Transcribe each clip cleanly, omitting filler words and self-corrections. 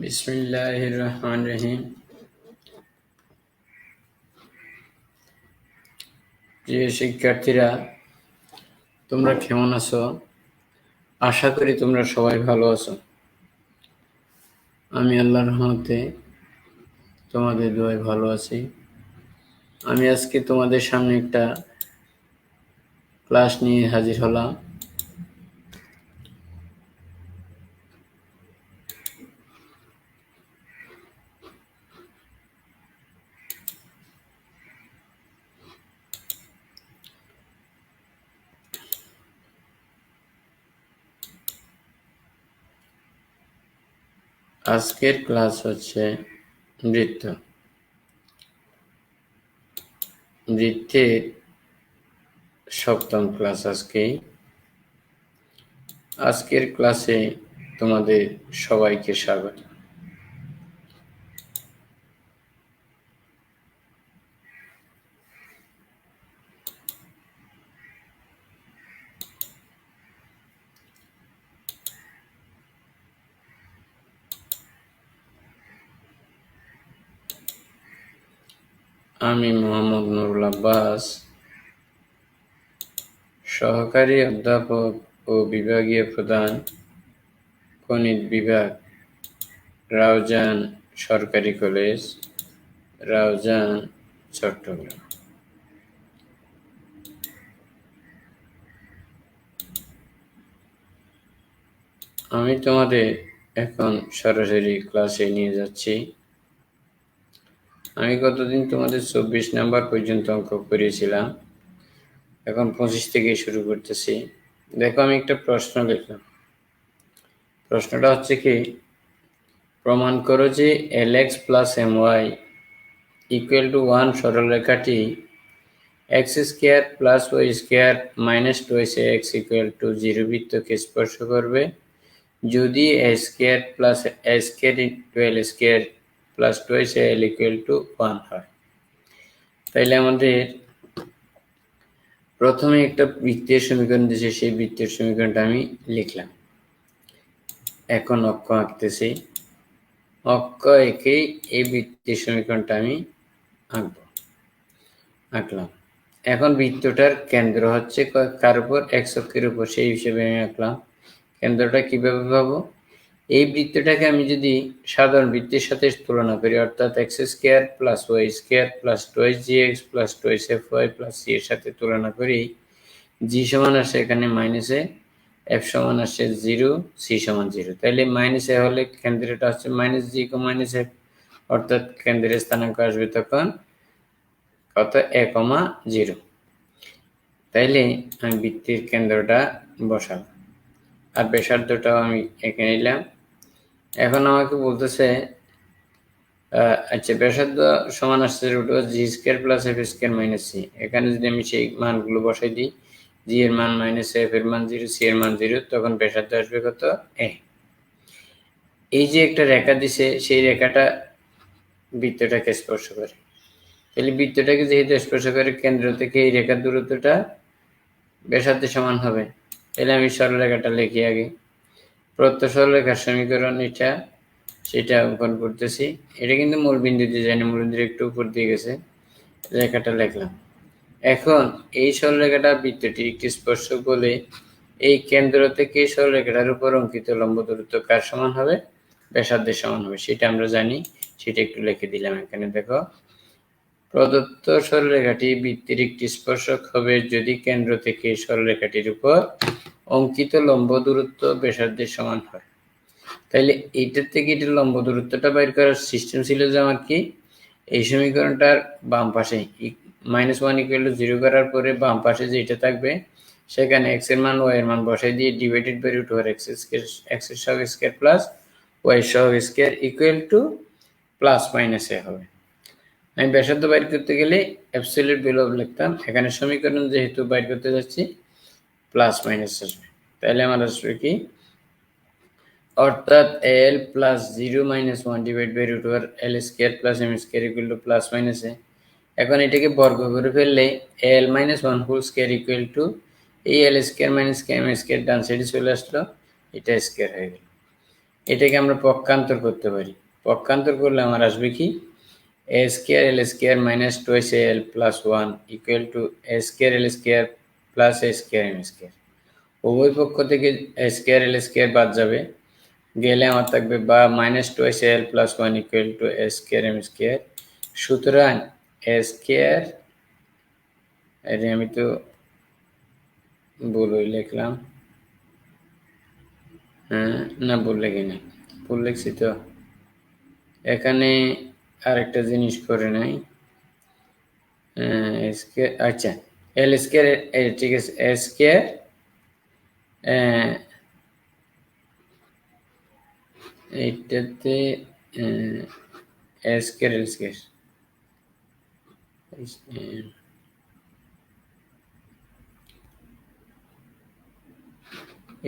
বিসমিল্লাহির রহমানির রহিম। প্রিয় শিক্ষার্থীরা, তোমরা কেমন আছো? আশা করি তোমরা সবাই ভালো আছো। আমি আল্লাহর রহমতে তোমাদের দোয়ায় ভালো আছি। আমি আজকে তোমাদের সামনে একটা ক্লাস নিয়ে হাজির হলাম। আজকের ক্লাস হচ্ছে বৃত্তের সপ্তম ক্লাস। আজকের ক্লাসে তোমাদের সবাইকে স্বাগত। আমি মোহাম্মদ নুরুল আব্বাস, সহকারী অধ্যাপক ও বিভাগীয় প্রধান, গণিত বিভাগ, রাউজান সরকারি কলেজ, রাউজান, চট্টগ্রাম। আমি তোমাদের এখন সরাসরি ক্লাসে নিয়ে যাচ্ছি। আমি গতদিন তোমাদের 24 নাম্বার পর্যন্ত অঙ্ক করিয়েছিলাম, এখন 25 থেকে শুরু করতেছি। দেখো, আমি একটা প্রশ্ন লিখলাম। প্রশ্নটা হচ্ছে কি, প্রমাণ করো যে lx plus my equal to 1 সরলরেখাটি x square plus y square minus 2x equal to 0 বৃত্তকে স্পর্শ করবে যদি a square plus a square into l square plus 2l equal to 1 হয়। তাইলে আমাদের প্রথমে একটা বৃত্তের সমীকরণ দিয়েছে, সেই বৃত্তের সমীকরণটা আমি লিখলাম। এখন অক্ষ আঁকতেছি। অক্ষ এঁকে এই বৃত্তের সমীকরণটা আমি আঁকলাম। এখন বৃত্তটার কেন্দ্র হচ্ছে কার উপর? x অক্ষের উপর, সেই হিসেবে আমি আঁকলাম। কেন্দ্রটা কিভাবে পাবো? এই বৃত্তটাকে আমি যদি সাধারণ বৃত্তের সাথে তুলনা করি, অর্থাৎ X square plus Y square plus 2x plus 2fy plus c এর সাথে তুলনা করি, জি সমান আসে এখানে মাইনাস এ, এফ সমান আসে 0, সি সমান 0। তাহলে মাইনাস এ হলে কেন্দ্রটা হচ্ছে মাইনাস জি মাইনাস এফ, অর্থাৎ কেন্দ্রের স্থানাঙ্ক আসবে তখন কত? এ কমা 0। তাইলে আমি বৃত্তের কেন্দ্রটা বসালাম, আর ব্যাসার্ধটাও আমি এঁকে নিলাম। এখন আমাকে বলতেছে আচ্ছা, ব্যাসার্ধ সমান আসছে root over g square plus f square minus c. এখানে যদি আমি সেই মানগুলো বসাই দিই, জি এর মান মাইনাস এফ এর মান 0, সি এর মান 0, তখন ব্যাসার্ধ আসবে কত? এ। এই যে একটা রেখা দিছে, সেই রেখাটা বৃত্তটাকে স্পর্শ করে। তাহলে বৃত্তটাকে যেহেতু স্পর্শ করে, কেন্দ্র থেকে এই রেখার দূরত্বটা ব্যাসার্ধের সমান হবে। তাহলে আমি সরলরেখাটা লিখি আগে। প্রদত্ত সরলরেখার সমীকরণ এটা, সেটা অঙ্কন করতেছি। এটা কিন্তু মূল বিন্দুতে যায়নি, মূল বিন্দুর একটু উপর দিয়ে গেছে। রেখাটা লিখলাম। এখন এই সরলরেখাটা বৃত্তটি একটি স্পর্শক বলে এই কেন্দ্র থেকে সরলরেখাটার উপর অঙ্কিত লম্ব দূরত্ব কার সমান হবে? ব্যাসার্ধের সমান হবে। সেটা আমরা জানি, সেটা একটু লিখে দিলাম এখানে। দেখো, প্রদত্ত সরলরেখাটি বৃত্তের একটি স্পর্শক হবে যদি কেন্দ্র থেকে সরলরেখাটির উপর অঙ্কিত লম্ব দূরত্ব ব্যাসার্ধের সমান হয়। তাইলে এইটার থেকে এটার লম্ব দূরত্বটা বাইর করার সিস্টেম ছিল যে আমার কি, এই সমীকরণটার বাম পাশে -1 ইকুয়াল টু 0 করার পরে বাম পাশে যেটা থাকবে, সেখানে x এর মান y এর মান বসাই দিয়ে divided by root over x এর সহগ স্কয়ার প্লাস y এর সহগ square equal to plus minus a হবে। আমি ব্যাসার্ধ বাইর করতে গেলে অ্যাবসলিউট ভ্যালু লিখতাম, এখানে সমীকরণ যেহেতু বাইর করতে যাচ্ছি প্লাস মাইনাস আসবে। তাহলে আমার আসবে কি, অর্থাৎ l plus 0 minus 1 divide by root over l square plus m square equal to plus minus a। এখন এটাকে বর্গ করে ফেললে l মাইনাস 1 হোল স্কয়ার ইকুয়াল টু এই l square minus m square ডান সাইডে চলে আসলো, এটা স্কয়ার হয়ে গেল। এটাকে আমরা পক্ষান্তর করতে পারি। পক্ষান্তর করলে আমার আসবে কি a square l square minus 2al plus 1 equal to a square l square plus a square m square। উভয় পক্ষ থেকে a square l square বাদ যাবে, গেলে আমার থাকবে বা minus 2al plus 1 equal to a square m square। সুতরাং a square, আরে আমি তো ভুল লিখলাম, হ্যাঁ না ভুল লিখিনি, ভুল লিখছি তো, এখানে আরেকটা জিনিস করে নাই, স্কয়ার, আচ্ছা এল স্কয়ার, ঠিক আছে এ স্কয়ার এইটাতে এ স্কয়ার এল স্কয়ার,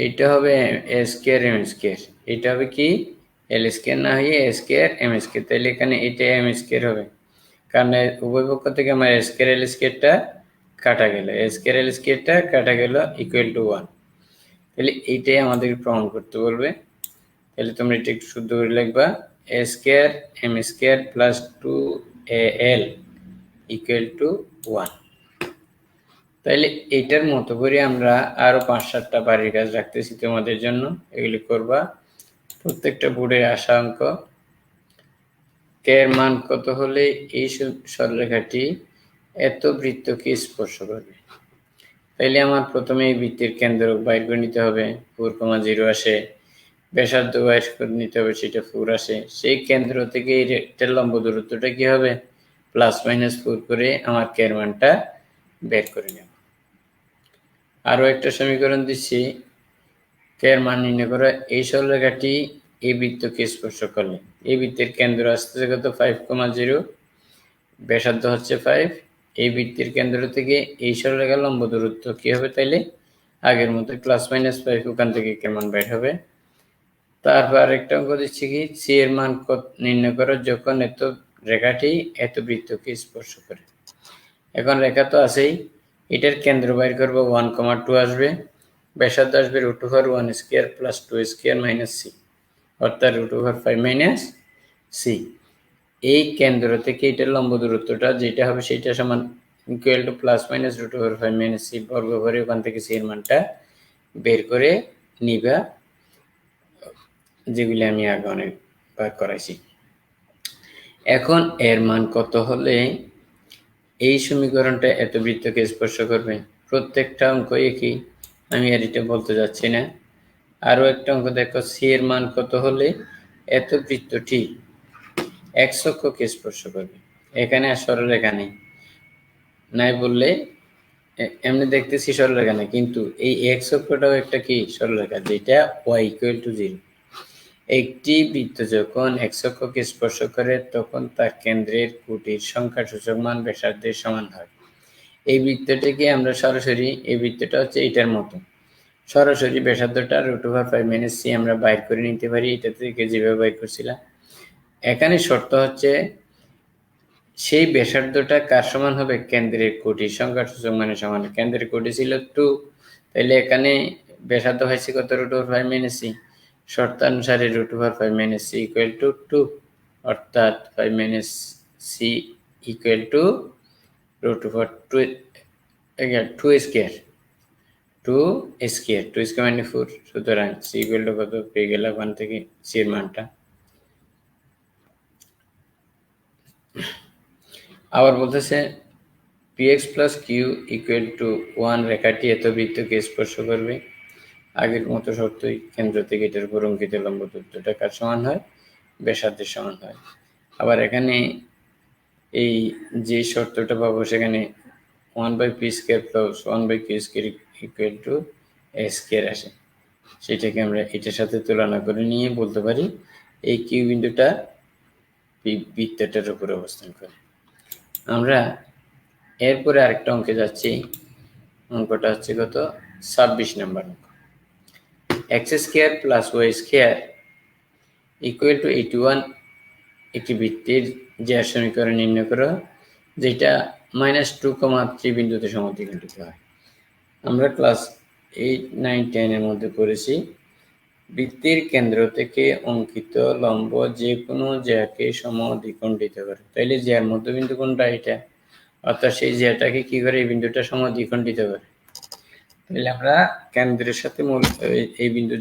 এটা হবে এ স্কয়ার এম স্কয়ার, এটা হবে কি এল স্কয়ার না হয়ে এ স্কয়ার এম স্কয়ার, তাহলে এখানে এটা এম স্কয়ার হবে, কারণ উভয় পক্ষ থেকে আমার এ স্কয়ার এল স্কয়ারটা কাটা গেল, এ স্কয়ার এল স্কয়ারটা কাটা গেল ইকুয়াল টু 1। তাহলে এইটাই আমাদেরকে প্রমাণ করতে বলবে। তাহলে তোমরা এটা একটু শুদ্ধ করে লিখবা, a square m square plus 2al equal to 1। তাইলে এইটার মতো করে আমরা আরো 5-7টা বাড়ির কাজ রাখতেছি তোমাদের জন্য, এগুলি করবা। প্রত্যেকটা বোর্ডে আসা অঙ্ক। কে এর মান কত হলে এই সরলরেখাটি এত বৃত্তকে স্পর্শ করবে। তাইলে আমার প্রথমে এই বৃত্তের কেন্দ্র বাইর করে নিতে হবে, 4,0 আসে, ব্যাসার্ধ বাইর করে নিতে হবে, সেটা 4 আসে, সেই কেন্দ্র থেকে এই রেখাটার লম্ব দূরত্বটা কি হবে +-4 করে আমার কে এর মানটা বের করে নেব। আরো একটা সমীকরণ দিচ্ছি, কে এর মান নির্ণয় করা। এই সরলরেখাটি এই বৃত্তকে স্পর্শ করলে, এই বৃত্তের কেন্দ্র আসতেছে কত 5,0, ব্যাসার্ধ হচ্ছে 5, এই বৃত্তের কেন্দ্র থেকে এই সরলরেখার লম্ব দূরত্ব কি হবে, তাইলে আগের মতো +-5, ওখান থেকে কে মান বের হবে। তারপর আরেকটা অঙ্ক দিচ্ছি কি, সি এর মান নির্ণয় করো যখন এত রেখাটি এত বৃত্তকে স্পর্শ করে। এখন রেখা তো আছেই, এটার কেন্দ্র বাইর করবো, 1,2 আসবে, ব্যাসার্ধ আসবে √1² + 2² - c, অর্থাৎ √5 - c। এই কেন্দ্র থেকে এটার লম্ব দূরত্বটা যেটা হবে সেটা সমান ইকুয়াল টু +-√5 - c বর্গ করে ওখান থেকে c এর মানটা বের করে নিবা, যেগুলি আমি আগে অনেকবার করাইছি। এখন এর মান কত হলে এই সমীকরণটা এত বৃত্তকে স্পর্শ করবে। প্রত্যেকটা অঙ্ক একই, আমি আর এটা বলতে যাচ্ছি না। আরো একটা অঙ্ক দেখো, সি এর মান কত হলে এত বৃত্তটি এক্স অক্ষকে স্পর্শ করবে। এখানে আর সরলরেখা নেই, নাই বললে এমনি দেখতেছি সরলরেখা নেই, কিন্তু এই এক্স অক্ষটাও একটা কি সরলরেখা, যেটা y=0। একটি বৃত্ত যখন এক্স অক্ষকে স্পর্শ করে তখন তার কেন্দ্রের কোটির সংখ্যাসূচক মান ব্যাসার্ধের সমান হয়। এই বৃত্তটিকে আমরা সরাসরি, এই বৃত্তটা হচ্ছে এটার মতো, সরাসরি ব্যাসার্ধটা √5 - c আমরা বাইর করে নিতে পারি, এটা থেকে যেভাবে বাইর করছিলাম। এখানে শর্ত হচ্ছে সেই ব্যাসার্ধটা কার সমান হবে, কেন্দ্রের কোটির সংখ্যাসূচক মানের সমান। কেন্দ্রের কোটি ছিল 2, তাহলে এখানে ব্যাসার্ধ হয়েছে কত √5 - c, শর্তানুসারে √5 - c = 2, অর্থাৎ 5 - c = √2² মানে 4, সুতরাং c = কত পেয়ে গেলাম ওখান থেকে c এর মানটা। আবার বলতেছে px + q = 1 রেখাটি এত বৃত্তকে স্পর্শ করবে। আগের মতো শর্তই, কেন্দ্র থেকে এটার উপর অঙ্কিত লম্ব দূরত্বটা কার সমান হয়, ব্যাসার্ধের সমান হয়। আবার এখানে এই যে শর্তটা পাবো সেখানে 1/p² + 1/q² = a² আসে, সেটাকে আমরা এটার সাথে তুলনা করে নিয়ে বলতে পারি এই কিউ বিন্দুটা বৃত্তটার উপরে অবস্থান করে। আমরা এরপরে আরেকটা অঙ্কে যাচ্ছি, অঙ্কটা হচ্ছে কত 26 নম্বর অঙ্ক। x² + y² = 81 একটি বৃত্তের জ্যা সমীকরণ নির্ণয় করো যেটা -2,3 বিন্দুতে সমদ্বিখণ্ডিত হয়। আমরা ক্লাস 8, 9, 10 এর মধ্যে পড়েছি বৃত্তের কেন্দ্র থেকে অঙ্কিত লম্ব যে কোনো জ্যাকে সমদ্বিখণ্ডিত করে। তাইলে জ্যার মধ্যবিন্দু কোনটা? এটা। অর্থাৎ সেই জ্যাটাকে কি করে? এই বিন্দুটা সমদ্বিখণ্ডিত করে। তাহলে আমরা কেন্দ্রের সাথে মূল এই বিন্দু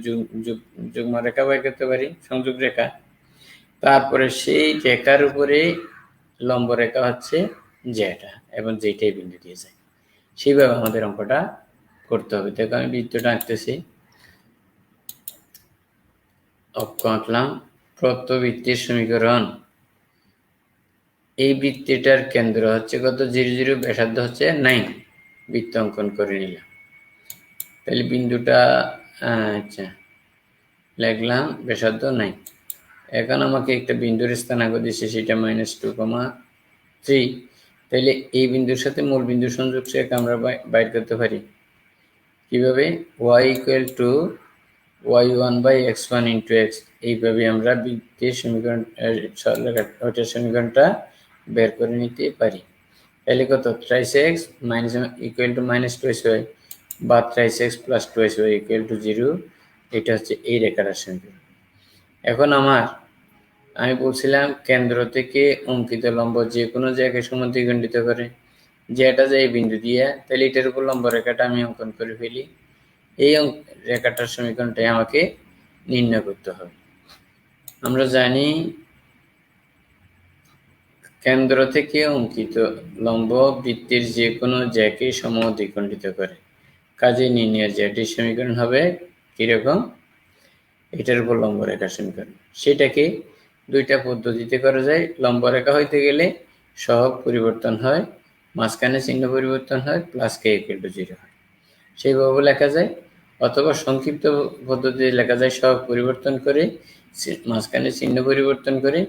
যুগ্ম রেখা বের করতে পারি, সংযোগ রেখা। তারপরে সেই রেখার উপরে লম্ব রেখা হচ্ছে জ্যাটা, এবং যেটাই বিন্দু দিয়ে যায় সেইভাবে আমাদের অঙ্কটা করতে হবে। দেখো আমি বৃত্তটা আঁকতেছি, অক্ষ আঁকলাম, প্রত্নবৃত্তের সমীকরণ। এই বৃত্তটার কেন্দ্র হচ্ছে কত? 0 0, ব্যাসার্ধ হচ্ছে 9। বৃত্ত অঙ্কন করে নিলাম। তাহলে বিন্দুটা আচ্ছা লিখলাম, ব্যাসার্ধ 9। এখন আমাকে একটা বিন্দুর স্থানাঙ্ক দিচ্ছে, সেটা -2,3। তাহলে এই বিন্দুর সাথে মূল বিন্দু সংযোগ রেখা আমরা বাইর করতে পারি কিভাবে? y = y1/x1 × x। এইভাবে আমরা বৃত্তের সমীকরণ ওটার সমীকরণটা বের করে নিতে পারি। তাহলে কত? 3x = -2y বা 3x + 2y = 0। এটা হচ্ছে এই রেখাটার সমীকরণ। এখন আমি বলছিলাম কেন্দ্র থেকে অঙ্কিত লম্ব যে কোনো জায়গায় সমদ্বিখণ্ডিত করে, যেটা যায় বিন্দু দিয়ে। তাহলে এটার উপর লম্ব রেখাটা আমি অঙ্কন করে ফেলি। এই রেখাটার সমীকরণটাই আমাকে নির্ণয় করতে হবে। আমরা জানি কেন্দ্র থেকে অঙ্কিত লম্ব বৃত্তের যে কোনো জ্যাকে সমদ্বিখণ্ডিত করে। কাজে নির্ণয় জ্যাটির সমীকরণ হবে কিরকম? এটার উপর লম্ব রেখার সমীকরণ। সেটাকে দুইটা পদ্ধতিতে করা যায়। লম্ব রেখা হইতে গেলে সহগ পরিবর্তন হয়, মাঝখানে চিহ্ন পরিবর্তন হয়, +k = 0 হয়, সেইভাবে লেখা যায়। অথবা সংক্ষিপ্ত পদ্ধতিতে লেখা যায়, সহগ পরিবর্তন করে মাঝখানে চিহ্ন পরিবর্তন করে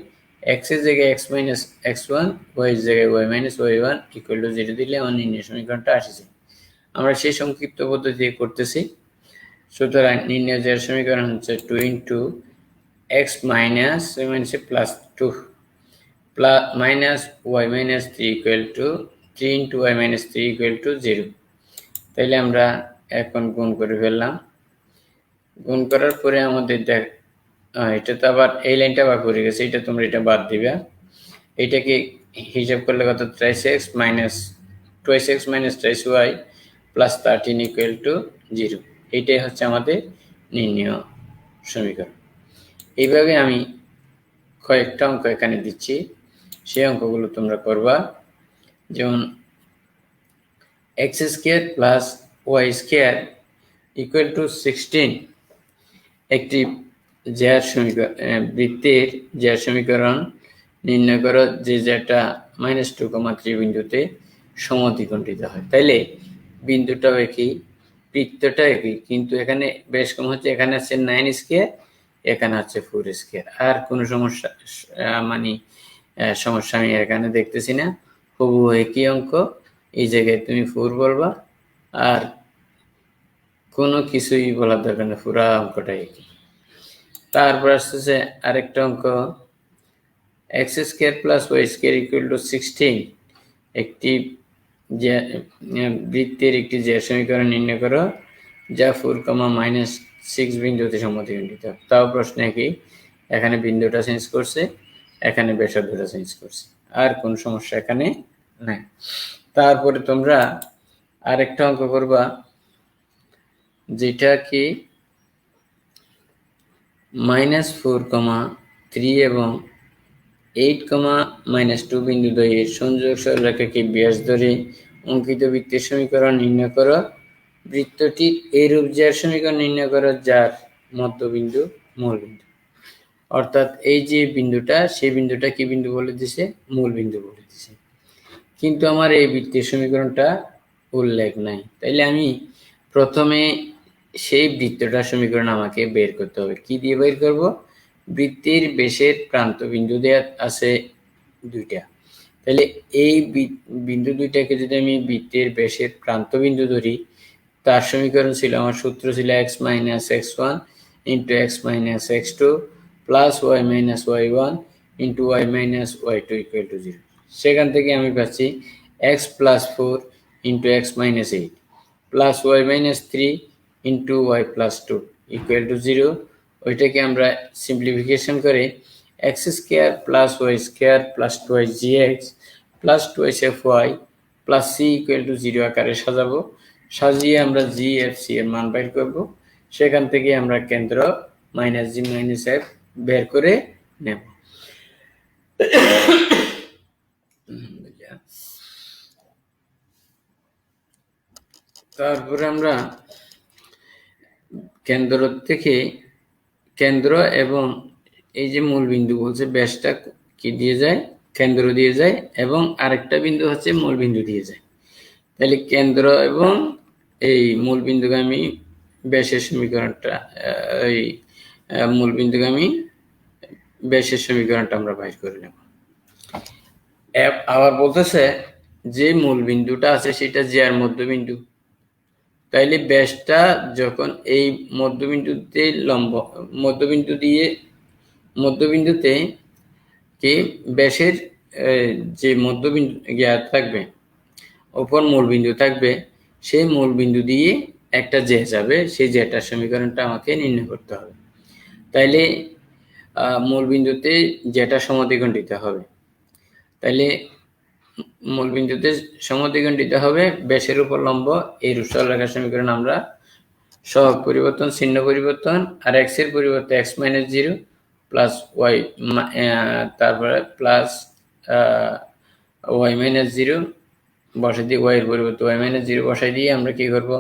x এর জায়গায় x - x1, y এর জায়গায় y - y1 = 0 দিলে আমার নির্ণয় সমীকরণটা আসে যায়। আমরা সেই সংক্ষিপ্ত পদ্ধতি করতেছি। সুতরাং নির্ণয় জ্যার সমীকরণ হচ্ছে 2 × x - y + 2 - y - 3 = 3 × y - 3 = 0। তাইলে আমরা এখন গুণ করে ফেললাম। গুণ করার পরে আমাদের এটা তো আবার এই লাইনটা আবার পড়ে গেছে, এটা তোমরা এটা বাদ দিবা। এটাকে হিসাব করলে কত? 3x - 2x - 3y + 13 = 0। এটাই হচ্ছে আমাদের নির্ণয় সমীকরণ। এইভাবে আমি কয়েকটা অঙ্ক এখানে দিচ্ছি, সেই অঙ্কগুলো তোমরা করবা। যেমন x² + y² = 16 একটি জ্যার সমীকরণ, বৃত্তের জ্যার সমীকরণ নির্ণয় করো যে যেটা -2,3 বিন্দুতে সমদ্বিখণ্ডিত হয়। তাইলে বিন্দুটাও একই, বৃত্তটা একই, কিন্তু এখানে বেশ কম হচ্ছে, এখানে আছে 9², এখানে আছে 4²। আর কোনো সমস্যা সমস্যা আমি এখানে দেখতেছি না। হুবহু একই অঙ্ক, এই জায়গায় তুমি 4 বলবা, আর কোনো কিছুই বলার দরকার নেই, পুরা অঙ্কটা একই। তারপর আসতেছে আরেকটা অঙ্ক, x² + y² = 16 একটি বৃত্তের একটি জ্যা সমীকরণ নির্ণয় করো যা 4, -6 বিন্দুতে সমদ্বিখণ্ডিত। তাও প্রশ্ন একই, এখানে বিন্দুটা চেঞ্জ করছে, এখানে ব্যাসার্ধটা চেঞ্জ করছে, আর কোন সমস্যা এখানে নাই। তারপরে তোমরা আরেকটা অঙ্ক করবা, যেটা কি -4,3 এবং 8, -2 বিন্দুদ্বয়ের সংযোগ সরলরেখাকে ব্যাস ধরে অঙ্কিত বৃত্তের সমীকরণ নির্ণয় করো। বৃত্তটির এইরূপ জ্যার সমীকরণ নির্ণয় করো যার মধ্যবিন্দু মূলবিন্দু। অর্থাৎ এই যে বিন্দুটা, সেই বিন্দুটা কি বিন্দু বলে দিছে? মূল বিন্দু বলে দিছে, কিন্তু আমার এই বৃত্তের সমীকরণটা উল্লেখ নাই। তাইলে আমি প্রথমে সেই বৃত্তটার সমীকরণ আমাকে বের করতে হবে। কি দিয়ে বের করব? বৃত্তের বেশের প্রান্ত বিন্দু দেওয়া আছে দুইটা। তাহলে এই বিন্দু দুইটাকে যদি আমি বৃত্তের বেশের প্রান্ত বিন্দু ধরি, তার সমীকরণ ছিল, আমার সূত্র ছিল x - x1 × x - x2 + y - y1 × y - y2 = 0। সেখান থেকে আমি পাচ্ছি x + 4 × x - 8 + y - 3 × y + 2 = 0 ওইটাকে আমরা সিম্পলিফিকেশন করে X square plus Y square plus two Y G X plus two S F Y plus C equal to 0 আকারে সাজাবো। সাজিয়ে আমরা জি এফ সি এর মান বের করব। সেখান থেকে আমরা কেন্দ্র মাইনাস জি মাইনাস এফ বের করে নেব। তারপরে আমরা কেন্দ্র থেকে কেন্দ্র এবং এই যে মূল বিন্দু বলছে ব্যাসটা কি দিয়ে যায়, কেন্দ্র দিয়ে যায়, এবং আরেকটা বিন্দু হচ্ছে মূল বিন্দু দিয়ে যায়। তাহলে কেন্দ্র এবং এই মূল বিন্দুগামী ব্যাসের সমীকরণটা, এই মূল বিন্দুগামী ব্যাসের সমীকরণটা আমরা বাইর করে নেব। আবার বলতেছে যে মূল বিন্দুটা আছে সেটা যে আর মধ্যবিন্দু, তাইলে ব্যাসটা যখন এই মধ্যবিন্দুতে লম্ব মধ্যবিন্দুতে কি ব্যাসের যে মধ্যবিন্দু থাকবে, ওপর মূল বিন্দু থাকবে, সেই মূল বিন্দু দিয়ে একটা জে যাবে, সেই জেটার সমীকরণটা আমাকে নির্ণয় করতে হবে। তাইলে মূল বিন্দুতে জেটা সমদ্বিখণ্ডিত হবে, তাইলে মূল বিন্দুতে সমদ্বিখণ্ডিত হবে, ব্যাসের উপর লম্ব, এই সরলরেখার সমীকরণ আমরা সহগ পরিবর্তন, চিহ্ন পরিবর্তন, আর এক্স এর পরিবর্তে এক্স মাইনাস 0 প্লাস ওয়াই, তারপরে প্লাস ওয়াই মাইনাস 0 বসাই দিয়ে, ওয়াই এর পরিবর্তে ওয়াই মাইনাস 0 বসাই দিয়ে আমরা কি করব,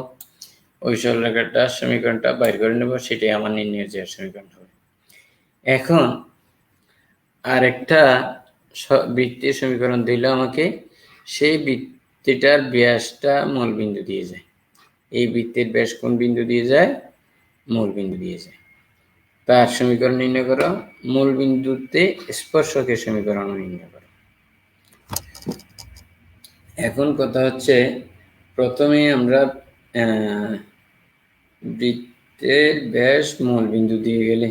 ওই সরলরেখাটার সমীকরণটা বাইর করে নেব। সেটাই আমার নির্ণয়ের যে সমীকরণ হবে। এখন আরেকটা বৃত্তের সমীকরণ দিল আমাকে, সেই বৃত্তটার ব্যাসটা মূল বিন্দু দিয়ে যায়। এই বৃত্তের ব্যাস কোন বিন্দু দিয়ে যায়? মূল বিন্দু দিয়ে যায়। তার সমীকরণ নির্ণয় করো। মূল বিন্দুতে স্পর্শকের সমীকরণ নির্ণয় করো। এখন কথা হচ্ছে, প্রথমে আমরা বৃত্তের ব্যাস মূল বিন্দু দিয়ে গেলে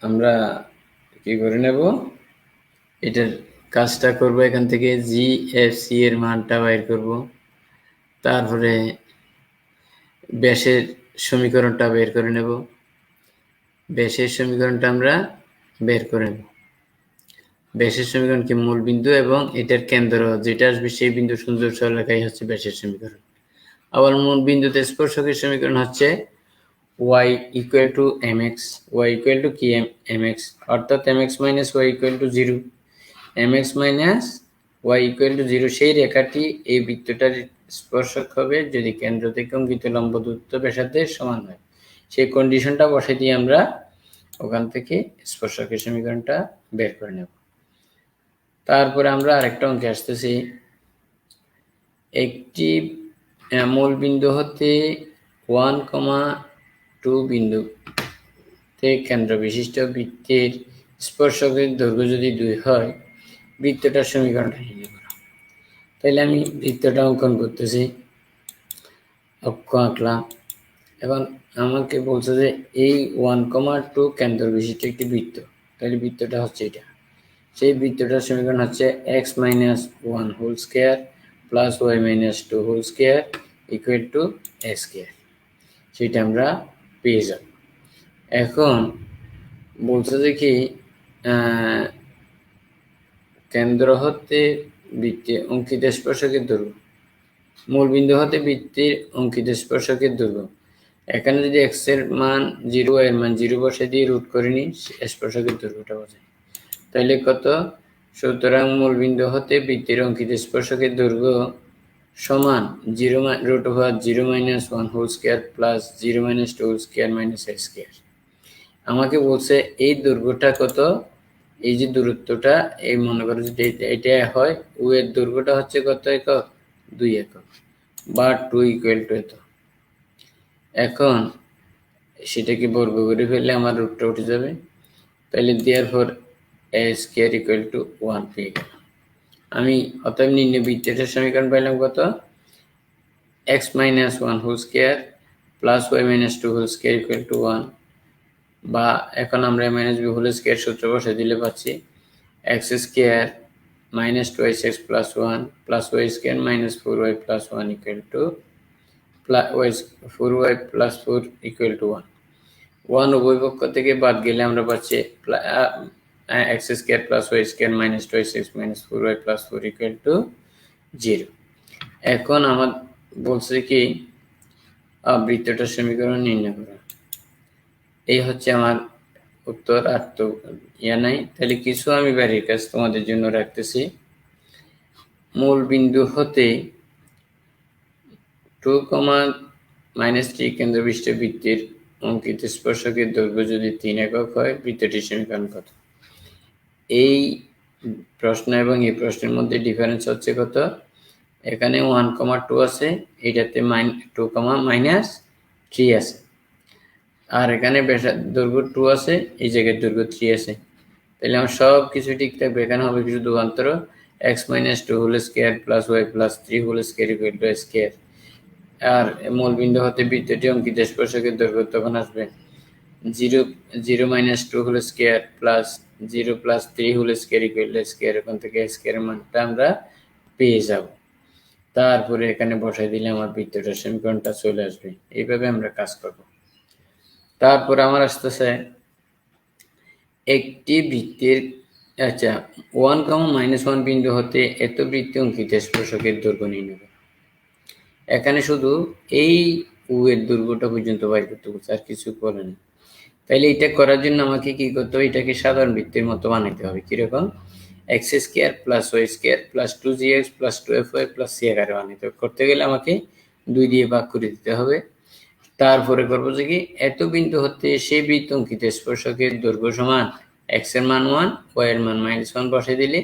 আমরা কি করে নেব, এটার কাজটা করব। এখান থেকে জি এফ সি এর মানটা বাইর করব, তারপরে ব্যাসের সমীকরণটা বের করে নেব। ব্যাসের সমীকরণটা আমরা বের করে নেব। ব্যাসের সমীকরণ কি মূল বিন্দু এবং এটার কেন্দ্র যেটা আসবে সেই বিন্দু সুন্দর সরলরেখাই হচ্ছে ব্যাসের সমীকরণ। আবার মূল বিন্দুতে স্পর্শকের সমীকরণ হচ্ছে y equal to mx, y equal to কি mx, অর্থাৎ mx minus y equal to 0, mx minus y equal to 0। সেই রেখাটি এই বৃত্তটার স্পর্শক হবে যদি কেন্দ্র থেকে অঙ্কিত লম্ব দূরত্ব ব্যাসার্ধের সমান হয়। সেই কন্ডিশনটা বসাই দিয়ে আমরা ওখান থেকে স্পর্শকের সমীকরণটা বের করে নেব। তারপরে আমরা আরেকটা অঙ্কে আসতেছি। একটি মূল বিন্দু হতে 1,2 বিন্দুতে কেন্দ্র বিশিষ্ট বৃত্তের স্পর্শকের দৈর্ঘ্য যদি 2 হয়, বৃত্তটার সমীকরণটা নির্ণয় করা। তাহলে আমি বৃত্তটা অঙ্কন করতেছি, অক্ষ আঁকলাম। এখন আমাকে বলছে যে এই 1,2 কেন্দ্র বিশিষ্ট একটি বৃত্ত, তাহলে বৃত্তটা হচ্ছে এটা। সেই বৃত্তটার সমীকরণ হচ্ছে X minus 1 whole square plus Y minus 2 whole square equal to X square. সেটা আমরা পেয়ে যাব। এখন বলছে যে কি, কেন্দ্র হতে বৃত্তে অঙ্কিত স্পর্শকের দৈর্ঘ্য, মূল বিন্দু হতে বৃত্তের অঙ্কিত স্পর্শকের দৈর্ঘ্য। এখানে যদি এক্স এর মান 0, এর মান 0 বসে দিয়ে রুট করে নিই, স্পর্শকের দৈর্ঘ্যটা বোঝায়। তাহলে কত? সুতরাং মূল বিন্দু হতে বৃত্তের অঙ্কিত স্পর্শকের দৈর্ঘ্য সমান 0 root over 0 minus 1 whole square plus 0 minus 2 whole square minus X square. আমাকে বলছে এই দৈর্ঘ্যটা কত, এই যে দূরত্বটা, এই মনে করো যদি এটা হয়, ও এর দৈর্ঘ্যটা হচ্ছে কত একক? 2 একক, বা 2 ইকুয়াল টু এত। এখন সেটাকে বর্গ করে ফেললে আমার রুটটা উঠে যাবে। তাহলে therefore A square equal to 1 পেয়ে গেলাম আমি। অতএব নির্ণয় বৃত্তের সমীকরণ পাইলাম কত? X minus 1 whole square plus Y minus 2 whole square equal to 1, বা এখন আমরা মাইনাস বি হোল স্কোয়ার সূত্র বসে দিলে পাচ্ছি X square minus 2x plus 1 plus Y square minus 4y plus 1 equal to 4y plus 4 equal to 1। One উভয় পক্ষ থেকে বাদ গেলে আমরা পাচ্ছি X square plus Y square minus two X minus four Y plus four equal to 0। এখন আমার বলছে কি বৃত্তটার সমীকরণ নির্ণয় করা। এই হচ্ছে আমার উত্তর। আর তো নাই, তাহলে কিছু আমি বাড়ির কাজ তোমাদের জন্য রাখতেছি। মূল বিন্দু হতে 2, -3 কেন্দ্রবিষ্ট বৃত্তের অঙ্কিত স্পর্শকের দৈর্ঘ্য যদি 3 একক হয়, বৃত্তটির সমীকরণ কত? এই প্রশ্ন এবং এই প্রশ্নের মধ্যে ডিফারেন্স হচ্ছে কত? এখানে 1, 2 আছে, এটাতে 2, -3 আছে, আর এখানে দৈর্ঘ্য 2 আছে, এই জায়গায় দৈর্ঘ্য 3 আছে। তাহলে আমার সব কিছু ঠিক থাকবে। এখানে হবে কিছু দুভান্তর, x - 2 whole square plus y plus 3 whole square equal to square. আর মূল বিন্দু হতে বৃত্তটি অঙ্কিত স্পর্শকের দৈর্ঘ্য তখন আসবে 0 - 2 whole square plus 0 plus 3 whole square equal to square. এখান থেকে স্কয়ারের মানটা আমরা পেয়ে যাব। তারপরে এখানে বসাই দিলে আমার বৃত্তটার সমীকরণটা চলে আসবে। এইভাবে আমরা কাজ করব। তারপর আমার আসতেছে একটি বৃত্তের 1, -1 বিন্দু হতে এত বৃত্তে অঙ্কিত স্পর্শকের দৈর্ঘ্য নির্ণয় করা। এখানে শুধু এই ও এর দৈর্ঘ্যটা পর্যন্ত বাইর করতে বলছে, আর কিছু করে না। তাইলে এটা করার জন্য আমাকে কি করতে হবে? এটাকে সাধারণ বৃত্তের মতো বানাইতে হবে। কিরকম? X square plus Y square plus 2gx plus 2fy plus c আকারে বানাইতে হবে। করতে গেলে আমাকে 2 দিয়ে ভাগ করে দিতে হবে। তারপরে করবো যে কি, এত বিন্দু হতে সেই বৃত্ত অঙ্কিত স্পর্শকের দৈর্ঘ্য সমান এক্স এর মান 1, ওয়াই এর মান -1 বসাই দিলে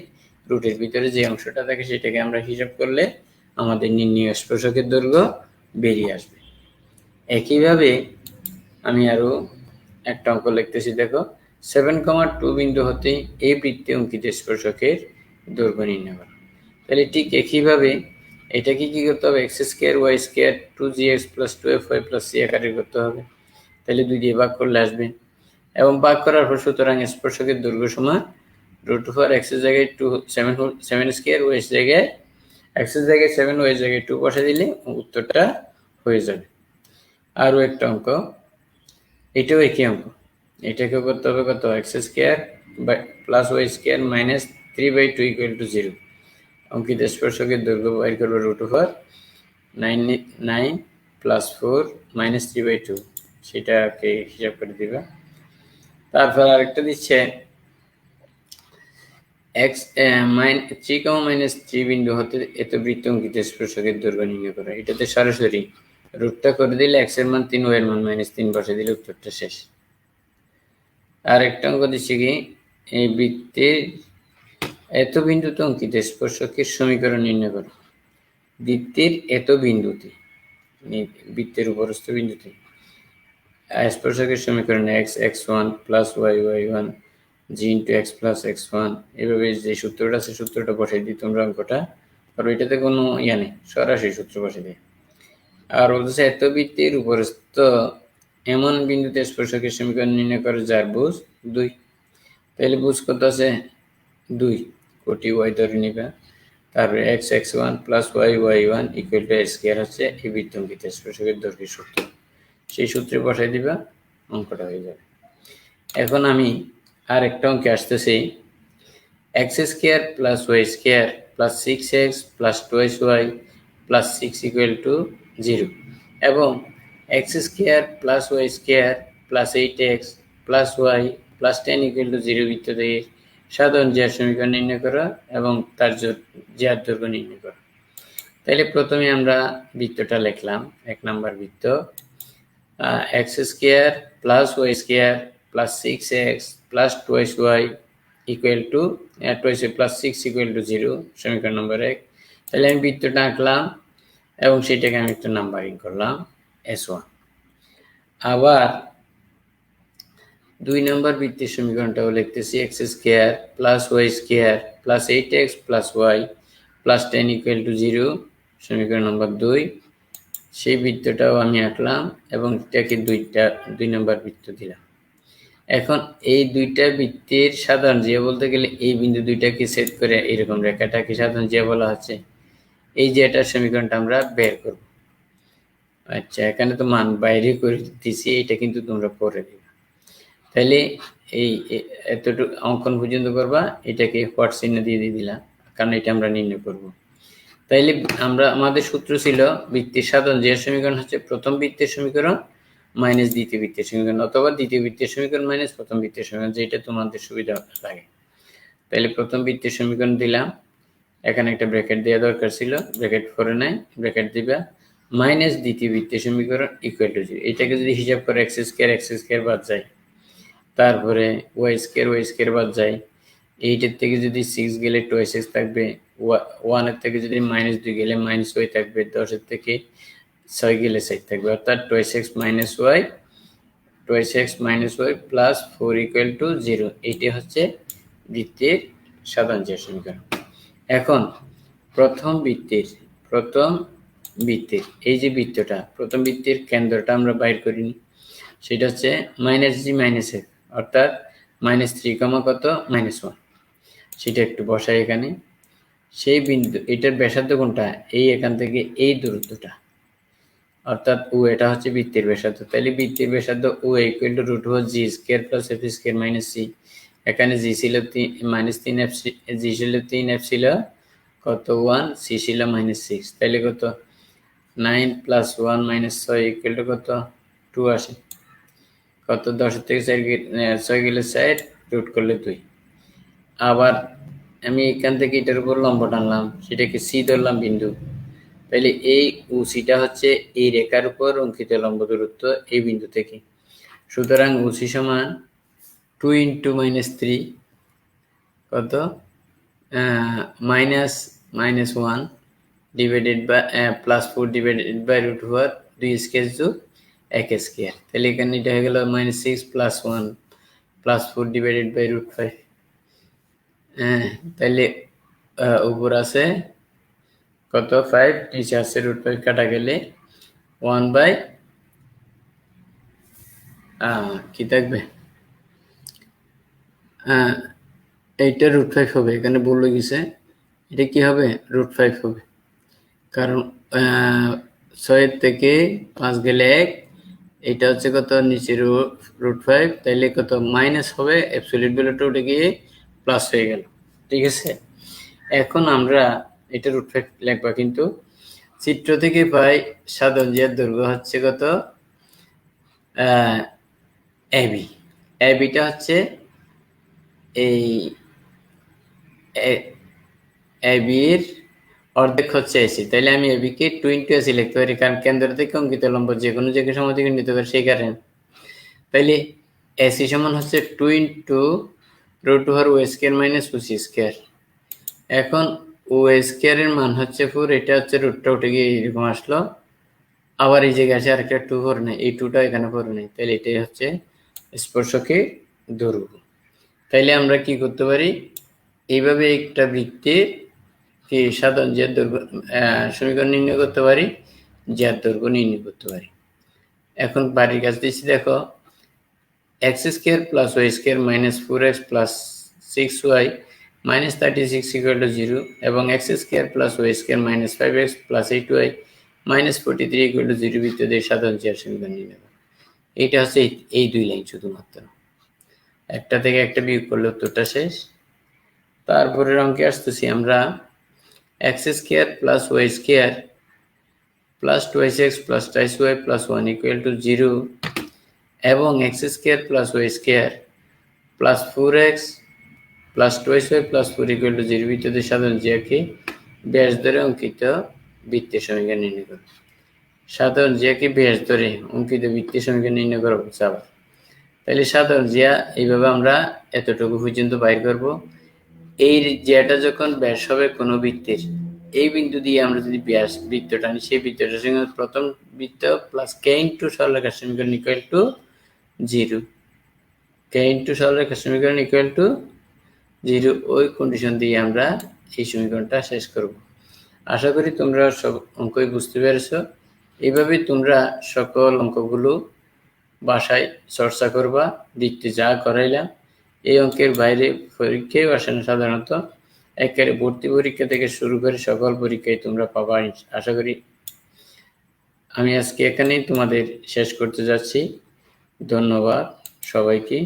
রুটের ভিতরে যে অংশটা থাকে সেটাকে আমরা হিসাব করলে আমাদের নির্ণীয় স্পর্শকের দৈর্ঘ্য বেরিয়ে আসবে। একইভাবে আমি আরো একটা অঙ্ক লিখতেছি, দেখো 7, 2 বিন্দু হতে এই বৃত্তে অঙ্কিত স্পর্শকের দৈর্ঘ্য নির্ণয় করা। তাহলে ঠিক একইভাবে এটাকে কি করতে হবে? X square Y square 2gx plus 2fy plus c আকারে করতে হবে। তাহলে 2 দিয়ে ভাগ করলে আসবে, এবং ভাগ করার পর সুতরাং স্পর্শকের দৈর্ঘ্য সমান √4 x এর জায়গায় 7 স্কোয়ার ওয়াই এর জায়গায় x এর জায়গায় 7 ওয়াই এর জায়গায় 2 বসা দিলে উত্তরটা হয়ে যাবে। আরও একটা অঙ্ক, এটাও একই অঙ্ক। এটাকে করতে হবে কত? X square plus Y square minus 3/2 equal to 0। অঙ্কিত স্পর্শকের দৈর্ঘ্য বাইর করবে √4 9 প্লাস 4 মাইনাস 3/2, সেটাকে হিসাব করে দিবা। তারপর আরেকটা দিচ্ছে x 3, -3 বিন্দু হতে এত বৃত্ত অঙ্কিত স্পর্শকের দৈর্ঘ্য নির্ণয় করা। এটাতে সরাসরি রুটটা করে দিলে x এর মান 3, y এর মান -3 বসে দিলে উত্তরটা শেষ। আর একটা অঙ্ক দিচ্ছে কি, এই বৃত্তের এত বিন্দুতে অঙ্কিত স্পর্শকের সমীকরণ নির্ণয় করো। বৃত্তের এত বিন্দুতে, বৃত্তের উপরস্থ বিন্দুতে স্পর্শকের সমীকরণ x1 plus y1 g into x plus x1, এভাবে যে সূত্রটা আছে সূত্রটা বসাই দিই তোমরা অঙ্কটা। আর ওইটাতে কোনো নেই, সরাসরি সূত্র বসে দেয়। আর বলতেছে এত বৃত্তের উপরস্থ এমন বিন্দুতে স্পর্শকের সমীকরণ নির্ণয় করে যার বুঝ 2। তাহলে বুঝ কত আছে? 2 কোটি y ধরে নিবা। তারপরে x1 plus y1 equal to square হচ্ছে এই বৃত্ত অঙ্কিত স্পর্শকের দৈর্ঘ্যের সূত্র। সেই সূত্রে বসাই দিবা, অঙ্কটা হয়ে যাবে। এখন আমি আর একটা অঙ্কে আসতেছি, X square plus Y square plus 6x plus 2y plus 6 equal to 0 এবং X square plus Y square plus 8x plus Y plus 10 equal to 0 বৃত্ত থেকে সাধারণ জ্যার সমীকরণ নির্ণয় করা এবং তার জ্যার দৈর্ঘ্য নির্ণয় করা। তাহলে প্রথমে আমরা বৃত্তটা লিখলাম। 1 নম্বর বৃত্ত, X square plus Y square plus 6x plus 2y equal to 2y plus 6 equal to 0, সমীকরণ নম্বর 1। তাহলে আমি বৃত্তটা আঁকলাম এবং সেটাকে আমি একটা নাম্বারিং করলাম S1। আবার 2 নম্বর বৃত্তের সমীকরণটাও লিখতেছি, X square plus Y square plus 8x plus Y plus 10 equal to 0, সমীকরণ নম্বর 2। সেই বৃত্তটাও আমি আঁকলাম এবং এটাকে 2 নম্বর বৃত্ত দিলাম। এখন এই দুইটা বৃত্তের সাধারণ জ্যা বলতে গেলে এই বিন্দু দুইটাকে ছেদ করে এরকম রেখাটাকে সাধারণ জ্যা বলা হচ্ছে। এই জ্যাটার সমীকরণটা আমরা বের করব। আচ্ছা, এখানে তো মান বাইরে করে দিছি, এটা কিন্তু তোমরা পরে দিবে। তাহলে এই এতটুকু অঙ্কন পর্যন্ত করবা, এটাকে হোয়াট চিহ্ন দিয়ে দিলাম, কারণ এটা আমরা নির্ণয় করব। তাইলে আমাদের সূত্র ছিল বৃত্তের সাধারণ যে সমীকরণ হচ্ছে প্রথম বৃত্তের সমীকরণ মাইনাস দ্বিতীয় বৃত্তের সমীকরণ, অথবা দ্বিতীয় বৃত্তের সমীকরণ মাইনাস প্রথম বৃত্তের সমীকরণ, যেটা তোমাদের সুবিধা লাগে। তাহলে প্রথম বৃত্তের সমীকরণ দিলাম, এখানে একটা ব্র্যাকেট দেওয়া দরকার ছিল, ব্র্যাকেট করে নাই, ব্র্যাকেট দিবা, মাইনাস দ্বিতীয় বৃত্তের সমীকরণ ইকুয়াল টু 0। এটাকে যদি হিসাব করে এক্স স্কোয়ার বাদ যায়, তারপরে ওয়াই স্কোয়ার বাদ যায়, 8 থেকে যদি 6 গেলে 2x থাকবে, 1 থেকে যদি -2 গেলে -y থাকবে, 10 থেকে 6 গেলে 6 থাকবে, অর্থাৎ 2x y plus 4 equal to 0। এইটা হচ্ছে বৃত্তের সাধারণ যে সমীকরণ। এখন প্রথম বৃত্তের এই যে বৃত্তটা, প্রথম বৃত্তের কেন্দ্রটা আমরা বাইর করিনি, সেটা হচ্ছে -g - f, অর্থাৎ -3, কত -1। সেটা একটু বসাই এখানে। সেই বিন্দু, এটার ব্যাসার্ধ কোনটা, এই এখান থেকে এই দূরত্বটা, অর্থাৎ ও, এটা হচ্ছে বৃত্তের ব্যাসার্ধ। তাহলে বৃত্তের ব্যাসার্ধ ও equal to √g² + f² - c। এখানে জি ছিল -3f, জি ছিল 3, f ছিল কত 1, c ছিল -6। তাহলে কত 9 + 1 - 6 ইকুয়াল টু কত 2 আসে। কত 10 থেকে 6 গেলে 4, রুট করলে 2। আবার আমি এখান থেকে এটার উপর লম্ব টানলাম, সেটাকে সি ধরলাম বিন্দু। তাহলে এই ওসিটা হচ্ছে এই রেখার উপর অঙ্কিত লম্ব দূরত্ব এই বিন্দু থেকে। সুতরাং ওসি সমান 2 × -3 কত -1 divided by +4 divided by √2 square যোগ 1 স্কয়ার। তাহলে এখানে এটা হয়ে গেল -6 + 1 +4 ডিভাইডেড বাই √5। তাহলে উপর আছে কত 5, নিচে আছে √5, কাটা গেলে 1 বাই কি থাকবে, এইটা √5 হবে। এখানে বলে গেছে এটা কি হবে, √5 হবে, কারণ 6 থেকে 5 গেলে 1, এটা হচ্ছে কত নিচে √5, তাইলে কত মাইনাস হবে, অ্যাবসলিউট ভ্যালুটা উঠে গিয়ে প্লাস হয়ে গেল। ঠিক আছে, এখন আমরা এটা √5 লিখবা, কিন্তু চিত্র থেকে পাই সাধারণ জিয়ার দৈর্ঘ্য হচ্ছে কত এবিটা হচ্ছে এই এবির অর্ধেক হচ্ছে এসি। তাইলে আমি এবিকে 2 × এসি লিখতে পারি, কারণ কেন্দ্র থেকে অঙ্কিত লম্ব যে কোনো জায়গায় সমদ্বিখণ্ড নিতে পারে সেই কারণে। তাইলে এসি সমান হচ্ছে 2 × √2 - OC²। এখন OA² এর মান হচ্ছে 4, এটা হচ্ছে রুটটা উঠে গিয়ে এরকম আসলো, আবার এই জায়গায় আসে আরেকটা 2 4 নেই, এই 2টা এখানে 4 নেই, তাহলে এটাই হচ্ছে স্পর্শকের দৈর্ঘ্য। তাইলে আমরা কি করতে পারি, এইভাবে একটা বৃত্তের কি সাধারণ জ্যার দৈর্ঘ্য সমীকরণ নির্ণয় করতে পারি, জ্যার দৈর্ঘ্য নির্ণয় করতে পারি। এখন বাড়ির কাজ দিচ্ছি, দেখো x² + y² - 4x + 6y - 36 = 0 এবং x² + y² - 5x + 8y - 43 = 0 বৃত্তদের সাধারণ জ্যার সমীকরণ নির্ণয় করো। এইটা হচ্ছে এই 2 লাইন শুধুমাত্র, একটা থেকে একটা বিয়োগ করলে উত্তরটা শেষ। তারপরের অঙ্কে আসতেছি আমরা, x² + y² + 2x + 23y + 1 = 0 এবং x² + y² + 4x + 2y + 4 = 0 বৃত্তদের সাধারণ জ্যাকে ব্যাস ধরে অঙ্কিত বৃত্তের সমীকরণ নির্ণয় করো। সাধারণ জ্যাকে ব্যাস ধরে অঙ্কিত বৃত্তের সমীকরণ নির্ণয় করা হচ্ছে আবার। তাহলে সাধারণ জ্যা এইভাবে আমরা এতটুকু পর্যন্ত বাইর করব। এই জ্যাটা যখন ব্যাস হবে কোনো বৃত্তের, এই বিন্দু দিয়ে আমরা যদি ব্যাস বৃত্তটা নিই, সেই বৃত্তটার সঙ্গে প্রথম বৃত্ত প্লাস k × সরলরেখার সমীকরণ ইকুয়াল টু 0, k × সরলরেখার সমীকরণ ইকুয়াল টু 0, ওই কন্ডিশন দিয়ে আমরা এই সমীকরণটা শেষ করব। আশা করি তোমরা সব অঙ্কই বুঝতে পেরেছো। এইভাবে তোমরা সকল অঙ্কগুলো বাসায় চর্চা করবা, বৃত্তে যা করাইলাম। এই অঙ্কের বাইরে পরীক্ষায় আসে না সাধারণত, একেবারে ভর্তি পরীক্ষা থেকে শুরু করে সকল পরীক্ষায় তোমরা পাবা আশা করি। আমি আজকে এখানেই তোমাদের শেষ করতে যাচ্ছি। ধন্যবাদ সবাইকে।